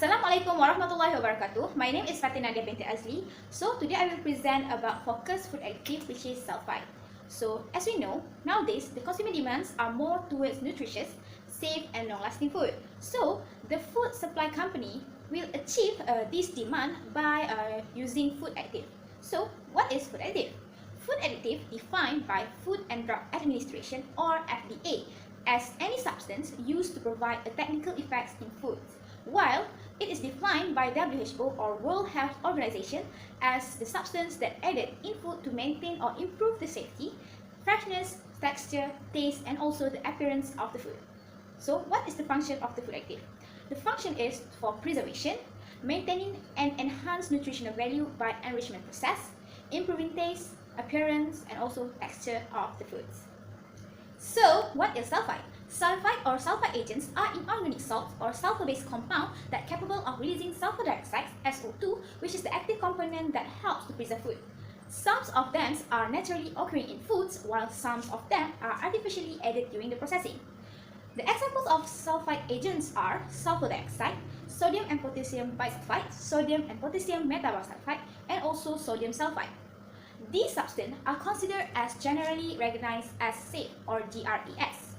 Assalamualaikum warahmatullahi wabarakatuh. My name is Fatina Nadia binti Azli. So today I will present about focused food additive, which is sulfite. So as we know, nowadays the consumer demands are more towards nutritious, safe and long-lasting food. So the food supply company will achieve this demand by using food additive. So what is food additive? Food additive defined by Food and Drug Administration or FDA as any substance used to provide a technical effects in foods, while it is defined by WHO or World Health Organization as the substance that added in food to maintain or improve the safety, freshness, texture, taste, and also the appearance of the food. So what is the function of the food additive? The function is for preservation, maintaining and enhance nutritional value by enrichment process, improving taste, appearance, and also texture of the foods. So, what is sulfite? Sulfite or sulfite agents are inorganic salts or sulfur-based compounds that are capable of releasing sulfur dioxide, SO2, which is the active component that helps to preserve food. Some of them are naturally occurring in foods, while some of them are artificially added during the processing. The examples of sulfite agents are sulfur dioxide, sodium and potassium bisulfite, sodium and potassium metabisulfite, and also sodium sulfite. These substances are considered as generally recognized as safe or GRES.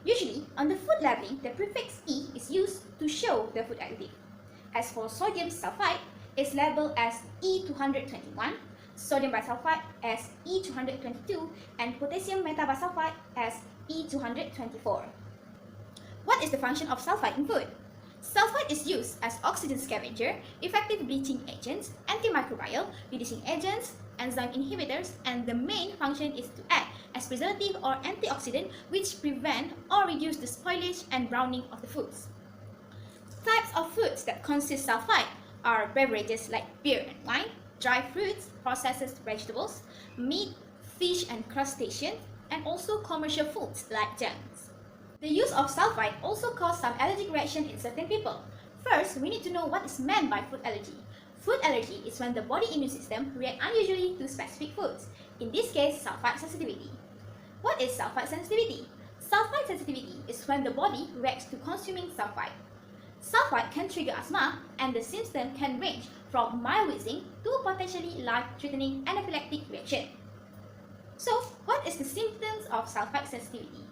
Usually, on the food labeling, the prefix E is used to show the food additive. As for sodium sulfite, it's labeled as E221, sodium bisulfite as E222, and potassium metabisulfite as E224. What is the function of sulfite in food? Sulfite is used as oxygen scavenger, effective bleaching agents, antimicrobial, reducing agents, enzyme inhibitors, and the main function is to act as preservative or antioxidant which prevent or reduce the spoilage and browning of the foods. Types of foods that consist sulfite are beverages like beer and wine, dry fruits, processed vegetables, meat, fish and crustaceans, and also commercial foods like jams. The use of sulfite also causes some allergic reaction in certain people. First, we need to know what is meant by food allergy. Food allergy is when the body immune system reacts unusually to specific foods, in this case, sulfite sensitivity. What is sulfite sensitivity? Sulfite sensitivity is when the body reacts to consuming sulfite. Sulfite can trigger asthma, and the symptoms can range from mild wheezing to potentially life-threatening anaphylactic reaction. So, what is the symptoms of sulfite sensitivity?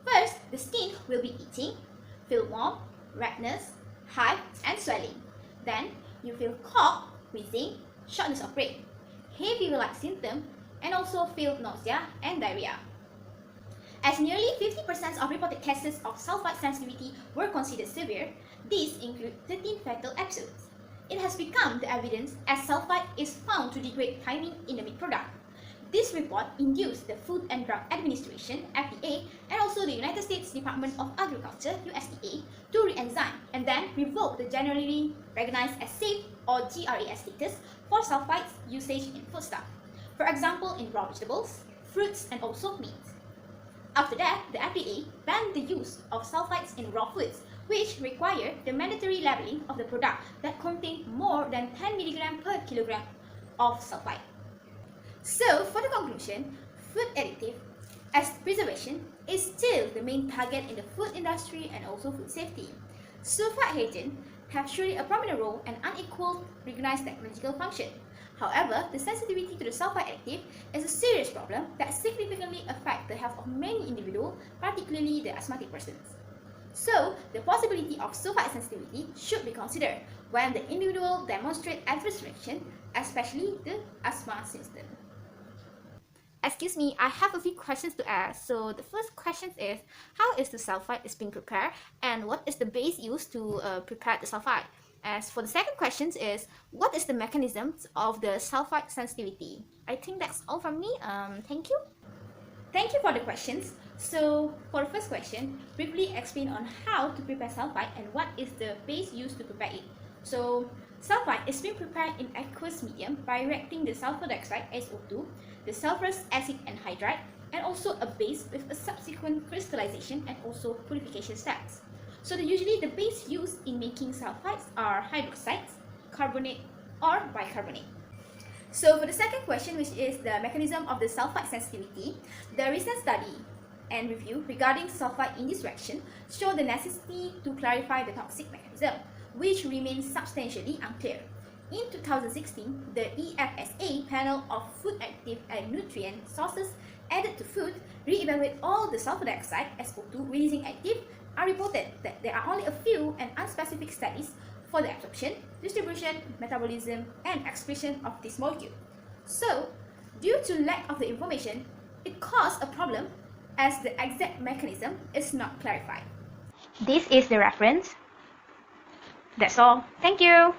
First, the skin will be itching, feel warm, redness, hives, and swelling. Then, you feel cough, wheezing, shortness of breath, hay fever-like symptoms, and also feel nausea and diarrhea. As nearly 50% of reported cases of sulfite sensitivity were considered severe, these include 13 fatal episodes. It has become the evidence as sulfite is found to degrade thymine in the meat product. This report induced the Food and Drug Administration, FDA, and also the United States Department of Agriculture, USDA, to re-enzyme and then revoke the generally recognized as safe or GRES status for sulfites usage in foodstuff. For example, in raw vegetables, fruits, and also meat. After that, the FDA banned the use of sulfites in raw foods, which require the mandatory labeling of the product that contain more than 10 mg per kilogram of sulfite. So, for the conclusion, food additive as preservation is still the main target in the food industry and also food safety. Sulfite agents have surely a prominent role and unequal recognized technological function. However, the sensitivity to the sulfite additive is a serious problem that significantly affects the health of many individuals, particularly the asthmatic persons. So, the possibility of sulfite sensitivity should be considered when the individual demonstrates adverse reaction, especially the asthma symptom. Excuse me, I have a few questions to ask. So the first question is, how is the sulfite being prepared, and what is the base used to prepare the sulfite? As for the second question is, what is the mechanisms of the sulfite sensitivity? I think that's all from me. Thank you. Thank you for the questions. So for the first question, briefly explain on how to prepare sulfite and what is the base used to prepare it. So sulfite is being prepared in aqueous medium by reacting the sulfur dioxide SO2, the sulfurous acid anhydride, and also a base with a subsequent crystallization and also purification steps. So usually the base used in making sulfites are hydroxides, carbonate, or bicarbonate. So for the second question, which is the mechanism of the sulfite sensitivity, the recent study and review regarding sulfite in this reaction show the necessity to clarify the toxic mechanism. which remains substantially unclear. In 2016, the EFSA panel of food active and nutrient sources added to food re-evaluate all the sulfur dioxide SO2 releasing active are reported that there are only a few and unspecific studies for the absorption, distribution, metabolism, and excretion of this molecule. So, due to lack of the information, it caused a problem as the exact mechanism is not clarified. This is the reference. That's all. Thank you.